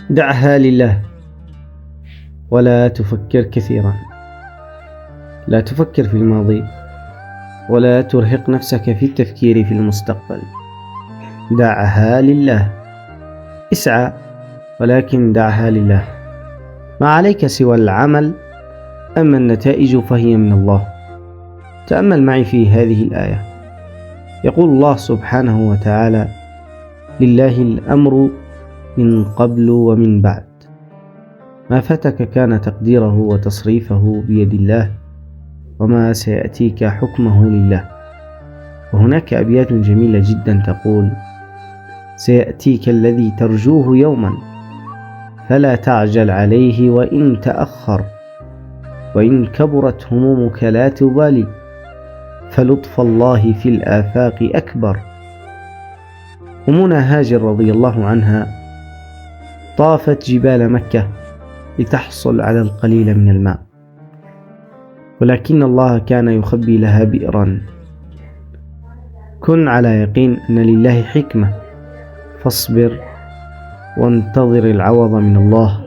دعها لله ولا تفكر كثيرا. لا تفكر في الماضي ولا ترهق نفسك في التفكير في المستقبل. دعها لله. اسعى ولكن دعها لله. ما عليك سوى العمل، أما النتائج فهي من الله. تأمل معي في هذه الآية. يقول الله سبحانه وتعالى: لله الأمر من قبل ومن بعد. ما فاتك كان تقديره وتصريفه بيد الله، وما سيأتيك حكمه لله. وهناك أبيات جميلة جدا تقول: سيأتيك الذي ترجوه يوما، فلا تعجل عليه وإن تأخر، وإن كبرت همومك لا تبالي، فلطف الله في الآفاق أكبر. أمنا هاجر رضي الله عنها طافت جبال مكة لتحصل على القليل من الماء، ولكن الله كان يخبي لها بئرا. كن على يقين أن لله حكمة، فاصبر وانتظر العوض من الله.